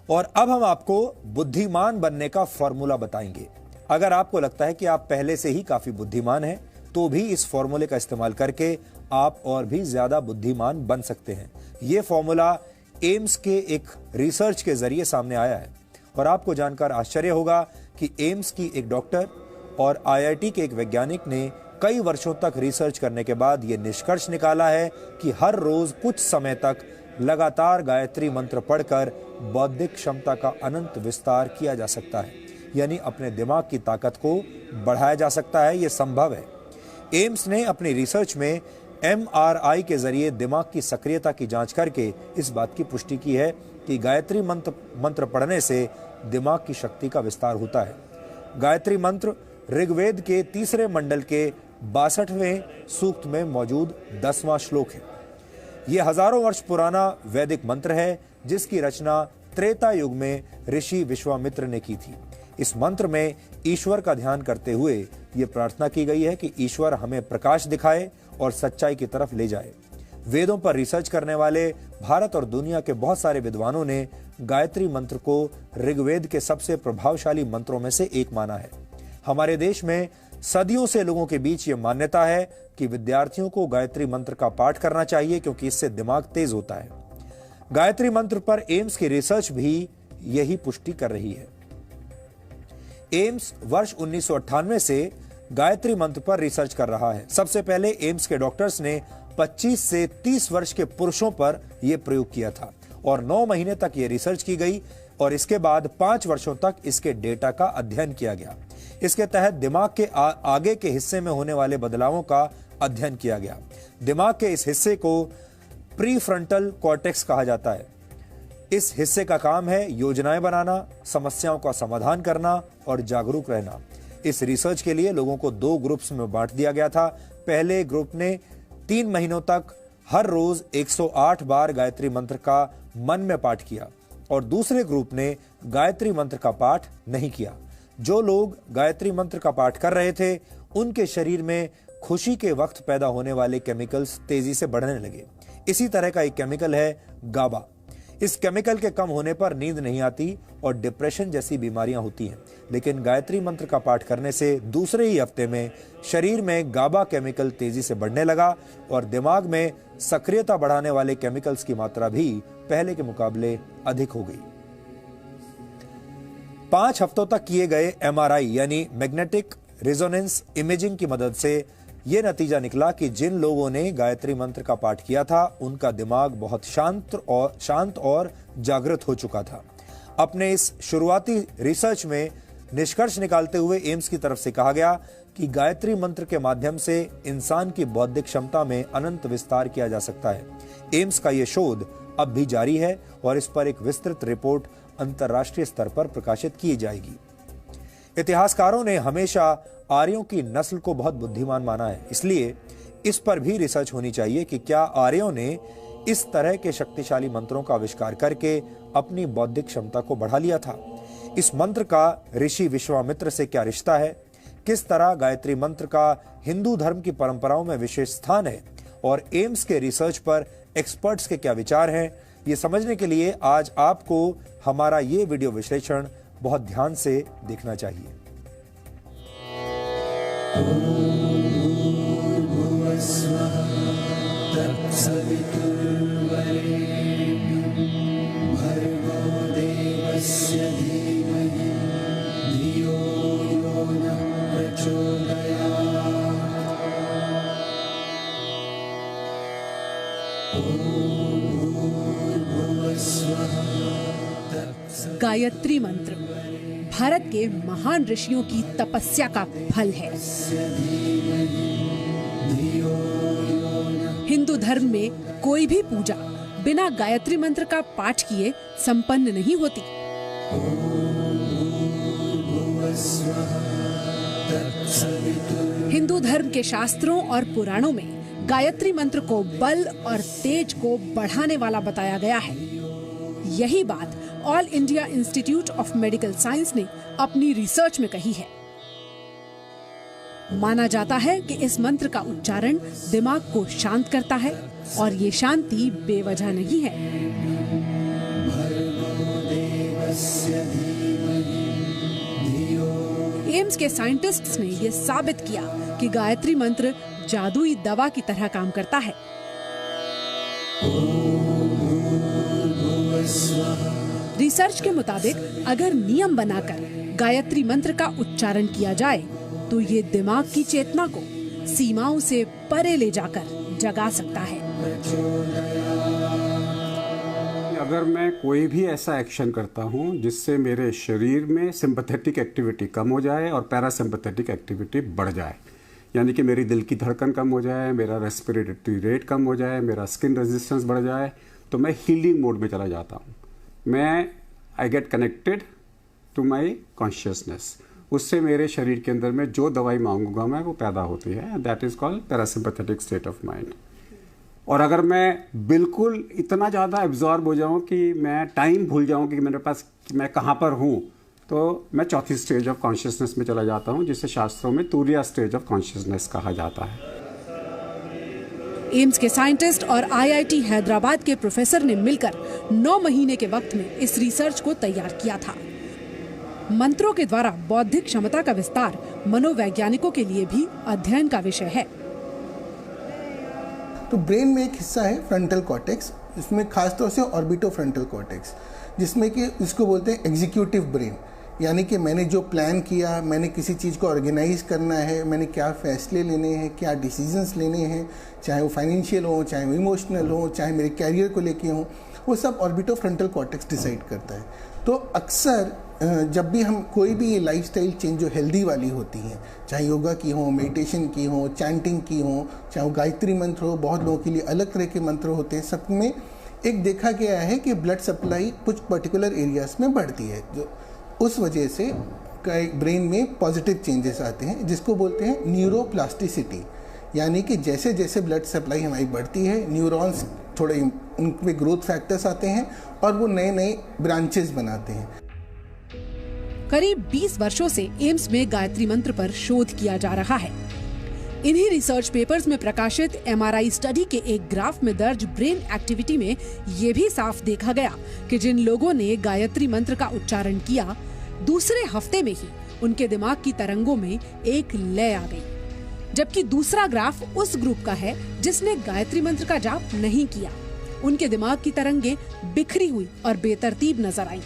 और अब हम आपको बुद्धिमान बनने का फॉर्मूला बताएंगे। अगर आपको लगता है कि आप पहले से ही काफी बुद्धिमान हैं, तो भी इस फॉर्मूले का इस्तेमाल करके आप और भी ज्यादा बुद्धिमान बन सकते हैं। यह फॉर्मूला एम्स के एक रिसर्च के जरिए सामने आया है और आपको जानकर आश्चर्य होगा कि एम्स की एक डॉक्टर और आईआईटी के एक वैज्ञानिक ने कई वर्षों तक रिसर्च करने के बाद यह निष्कर्ष निकाला है कि हर रोज कुछ समय तक लगातार गायत्री मंत्र पढ़कर बौद्धिक क्षमता का अनंत विस्तार किया जा सकता है, यानी अपने दिमाग की ताकत को बढ़ाया जा सकता है। यह संभव है। एम्स ने अपनी रिसर्च में एमआरआई के जरिए दिमाग की सक्रियता की जांच करके इस बात की पुष्टि की है कि गायत्री मंत्र पढ़ने से दिमाग की शक्ति का विस्तार होता है। गायत्री मंत्र ऋग्वेद के 3 मंडल के 62वें सूक्त में मौजूद 10वां श्लोक है। यह हजारों वर्ष पुराना वैदिक मंत्र है, जिसकी रचना त्रेता युग में ऋषि विश्वामित्र ने की थी। इस मंत्र में ईश्वर का ध्यान करते हुए यह प्रार्थना की गई है कि ईश्वर हमें प्रकाश दिखाए और सच्चाई की तरफ ले जाए। वेदों पर रिसर्च करने वाले भारत और दुनिया के बहुत सारे विद्वानों ने गायत्री मंत्र को ऋग्वेद के सबसे प्रभावशाली मंत्रों में से एक माना है। हमारे देश में सदियों से लोगों के बीच यह मान्यता है कि विद्यार्थियों को गायत्री मंत्र का पाठ करना चाहिए, क्योंकि इससे दिमाग तेज होता है। गायत्री मंत्र पर एम्स की रिसर्च भी यही पुष्टि कर रही है। एम्स वर्ष 1998 से गायत्री मंत्र पर रिसर्च कर रहा है। सबसे पहले एम्स के डॉक्टर्स ने 25 से 30 वर्ष के पुरुषों पर यह प्रयोग किया था और 9 महीने तक यह रिसर्च की गई और इसके बाद 5 वर्षों तक इसके डेटा का अध्ययन किया गया। इसके तहत दिमाग के आगे के हिस्से में होने वाले बदलावों का अध्ययन किया गया। दिमाग के इस हिस्से को प्रीफ्रंटल कॉर्टेक्स कहा जाता है। इस हिस्से का काम है योजनाएं बनाना, समस्याओं का समाधान करना और जागरूक रहना। इस रिसर्च के लिए लोगों को 2 ग्रुप्स में बांट दिया गया था। पहले ग्रुप ने 3 महीनों तक हर रोज 108 बार गायत्री मंत्र का मन में पाठ किया और दूसरे ग्रुप ने गायत्री मंत्र का पाठ नहीं किया। जो लोग गायत्री मंत्र का पाठ कर रहे थे, उनके शरीर में खुशी के वक्त पैदा होने वाले केमिकल्स तेजी से बढ़ने लगे। इसी तरह का एक केमिकल है गाबा। इस केमिकल के कम होने पर नींद नहीं आती और डिप्रेशन जैसी बीमारियां होती हैं। लेकिन गायत्री मंत्र का पाठ करने से दूसरे ही हफ्ते में शरीर में गाबा केमिकल तेजी से बढ़ने लगा और दिमाग में सक्रियता बढ़ाने वाले केमिकल्स की मात्रा भी पहले के मुकाबले अधिक हो गई। 5 हफ्तों तक किए गए एमआरआई यानी मैग्नेटिक रेजोनेंस इमेजिंग की मदद से यह नतीजा निकला कि जिन लोगों ने गायत्री मंत्र का पाठ किया था, उनका दिमाग बहुत शांत और जागृत हो चुका था। अपने इस शुरुआती रिसर्च में निष्कर्ष निकालते हुए एम्स की तरफ से कहा गया कि गायत्री मंत्र के माध्यम से इंसान की बौद्धिक क्षमता में अनंत विस्तार किया जा सकता है। एम्स का यह शोध अब भी जारी है और इस पर एक विस्तृत रिपोर्ट अंतर्राष्ट्रीय स्तर पर प्रकाशित की जाएगी। इतिहासकारों ने हमेशा आर्यों की नस्ल को बहुत बुद्धिमान माना है, इसलिए इस पर भी रिसर्च होनी चाहिए कि क्या आर्यों ने इस तरह के शक्तिशाली मंत्रों का आविष्कार करके अपनी बौद्धिक क्षमता को बढ़ा लिया था। इस मंत्र का ऋषि विश्वामित्र से क्या रिश्ता है, किस तरह गायत्री मंत्र का हिंदू धर्म की परंपराओं में विशेष स्थान है और एम्स के रिसर्च पर एक्सपर्ट्स के क्या विचार हैं, ये समझने के लिए आज आपको हमारा ये वीडियो विश्लेषण बहुत ध्यान से देखना चाहिए। गायत्री मंत्र भारत के महान ऋषियों की तपस्या का फल है। हिंदू धर्म में कोई भी पूजा बिना गायत्री मंत्र का पाठ किए संपन्न नहीं होती। हिंदू धर्म के शास्त्रों और पुराणों में गायत्री मंत्र को बल और तेज को बढ़ाने वाला बताया गया है। यही बात all India institute of medical science ने अपनी रिसर्च में कही है। माना जाता है कि इस मंत्र का उच्चारण दिमाग को शांत करता है और ये शांति बेवजह नहीं है। एम्स के साइंटिस्ट्स ने ये साबित किया कि गायत्री मंत्र जादुई दवा की तरह काम करता है। रिसर्च के मुताबिक अगर नियम बनाकर गायत्री मंत्र का उच्चारण किया जाए तो ये दिमाग की चेतना को सीमाओं से परे ले जाकर जगा सकता है। अगर मैं कोई भी ऐसा एक्शन करता हूं जिससे मेरे शरीर में सिंपैथेटिक एक्टिविटी कम हो जाए और पैरासिम्पैथेटिक एक्टिविटी बढ़ जाए, यानी कि मेरी दिल की धड़कन कम हो जाए, मेरा रेस्पिरेटरी रेट कम हो जाए, मेरा स्किन रेजिस्टेंस बढ़ जाए, तो मैं हीलिंग मोड में चला जाता हूँ। I get connected to my consciousness. उससे मेरे शरीर के अंदर में जो दवाई मांगूंगा मैं वो पैदा होती है। That is called parasympathetic state of mind. और अगर मैं बिल्कुल इतना ज़्यादा एब्जॉर्ब हो जाऊं कि मैं टाइम भूल जाऊं कि मेरे पास मैं कहाँ पर हूँ, तो मैं चौथी स्टेज ऑफ कॉन्शियसनेस में चला जाता हूँ, जिसे शास्त्रों में तुरिया स्टेज ऑफ कॉन्शियसनेस कहा जाता है। एम्स के साइंटिस्ट और IIT हैदराबाद के प्रोफेसर ने मिलकर 9 महीने के वक्त में इस रिसर्च को तैयार किया था। मंत्रों के द्वारा बौद्धिक क्षमता का विस्तार मनोवैज्ञानिकों के लिए भी अध्ययन का विषय है। तो ब्रेन में एक हिस्सा है फ्रंटल कॉर्टेक्स, इसमें खासतौर से ऑर्बिटोफ्रंटल कॉर्टेक्स, जिसमें कि इसको बोलते हैं एग्जीक्यूटिव ब्रेन। यानी कि मैंने जो प्लान किया, मैंने किसी चीज़ को ऑर्गेनाइज करना है, मैंने क्या फैसले लेने हैं, क्या डिसीजंस लेने हैं, चाहे वो फाइनेंशियल हो, चाहे वो इमोशनल हो, चाहे मेरे कैरियर को लेके हो, वो सब ऑर्बिटोफ्रंटल कॉर्टेक्स डिसाइड करता है। तो अक्सर जब भी हम कोई भी ये लाइफस्टाइल चेंज जो हेल्दी वाली होती हैं, चाहे योगा की हो, मेडिटेशन की हो, चैंटिंग की हो, चाहे वो गायत्री मंत्र हो, बहुत लोगों के लिए अलग तरह के मंत्र होते हैं, सब में एक देखा गया है कि ब्लड सप्लाई कुछ पर्टिकुलर एरियाज में बढ़ती है, जो उस वजह से ब्रेन में पॉजिटिव चेंजेस आते हैं, जिसको बोलते हैं न्यूरोप्लास्टिसिटी। यानी कि जैसे जैसे ब्लड सप्लाई हमारी बढ़ती है, न्यूरॉन्स थोड़े उनमें ग्रोथ फैक्टर्स आते हैं और वो नए नए ब्रांचेस बनाते हैं। करीब 20 वर्षों से एम्स में गायत्री मंत्र पर शोध किया जा रहा है। इन्हीं रिसर्च पेपर्स में प्रकाशित MRI स्टडी के एक ग्राफ में दर्ज ब्रेन एक्टिविटी में ये भी साफ देखा गया कि जिन लोगों ने गायत्री मंत्र का उच्चारण किया, दूसरे हफ्ते में ही उनके दिमाग की तरंगों में एक लय आ गई, जबकि दूसरा ग्राफ उस ग्रुप का है जिसने गायत्री मंत्र का जाप नहीं किया। उनके दिमाग की तरंगे बिखरी हुई और बेतरतीब नजर आई।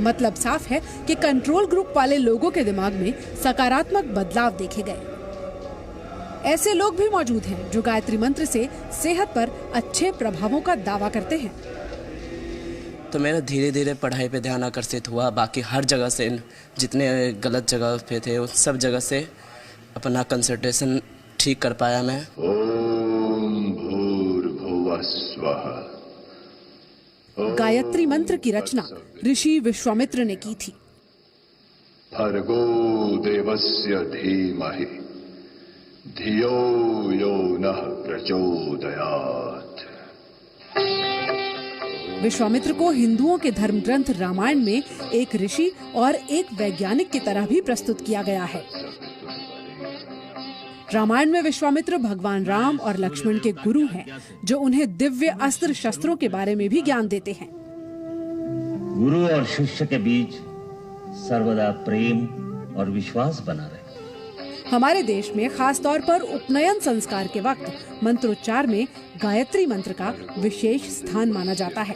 मतलब साफ है कि कंट्रोल ग्रुप वाले लोगों के दिमाग में सकारात्मक बदलाव देखे गए। ऐसे लोग भी मौजूद हैं जो गायत्री मंत्र से सेहत पर अच्छे प्रभावों का दावा करते हैं। तो मेरा धीरे धीरे पढ़ाई पे ध्यान आकर्षित हुआ। बाकी हर जगह से, जितने गलत जगह पे थे उस सब जगह से अपना कंसंट्रेशन ठीक कर पाया मैं। ओम भूर्भुवः स्वः। गायत्री मंत्र की रचना ऋषि विश्वामित्र ने की थी। भर्गो देवस्य धीमहि धियो यो नः प्रचोदयात्। विश्वामित्र को हिंदुओं के धर्म ग्रंथ रामायण में एक ऋषि और एक वैज्ञानिक की तरह भी प्रस्तुत किया गया है। रामायण में विश्वामित्र भगवान राम और लक्ष्मण के गुरु हैं, जो उन्हें दिव्य अस्त्र शस्त्रों के बारे में भी ज्ञान देते हैं। गुरु और शिष्य के बीच सर्वदा प्रेम और विश्वास बना रहे। हमारे देश में खास तौर पर उपनयन संस्कार के वक्त मंत्रोच्चार में गायत्री मंत्र का विशेष स्थान माना जाता है।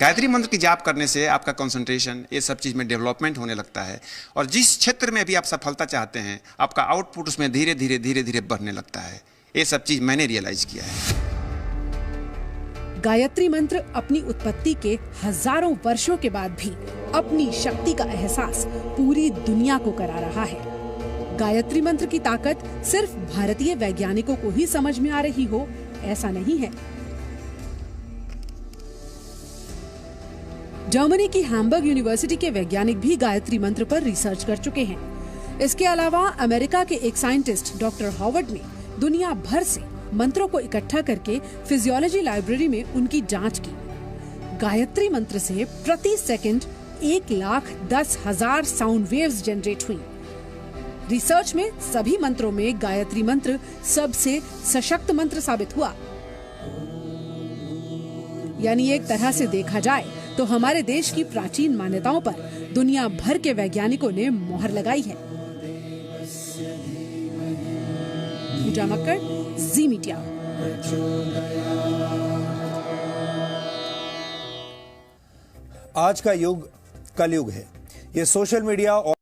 गायत्री मंत्र की जाप करने से आपका कंसंट्रेशन, ये सब चीज में डेवलपमेंट होने लगता है, और जिस क्षेत्र में भी आप सफलता चाहते हैं, आपका आउटपुट उसमें धीरे धीरे बढ़ने लगता है। ये सब चीज मैंने रियलाइज किया है। गायत्री मंत्र अपनी उत्पत्ति के हजारों वर्षों के बाद भी अपनी शक्ति का एहसास पूरी दुनिया को करा रहा है। गायत्री मंत्र की ताकत सिर्फ भारतीय वैज्ञानिकों को ही समझ में आ रही हो, ऐसा नहीं है। जर्मनी की हैम्बर्ग यूनिवर्सिटी के वैज्ञानिक भी गायत्री मंत्र पर रिसर्च कर चुके हैं। इसके अलावा अमेरिका के एक साइंटिस्ट डॉक्टर हॉवर्ड ने दुनिया भर से मंत्रों को इकट्ठा करके फिजियोलॉजी लाइब्रेरी में उनकी जांच की। गायत्री मंत्र से प्रति सेकंड 1,10,000 साउंड वेव्स जनरेट हुई। रिसर्च में सभी मंत्रों में गायत्री मंत्र सबसे सशक्त मंत्र साबित हुआ। यानी एक तरह से देखा जाए तो हमारे देश की प्राचीन मान्यताओं पर दुनिया भर के वैज्ञानिकों ने मोहर लगाई है। पूजा मक्कड़, जी मीडिया। आज का युग कलयुग है। ये सोशल मीडिया और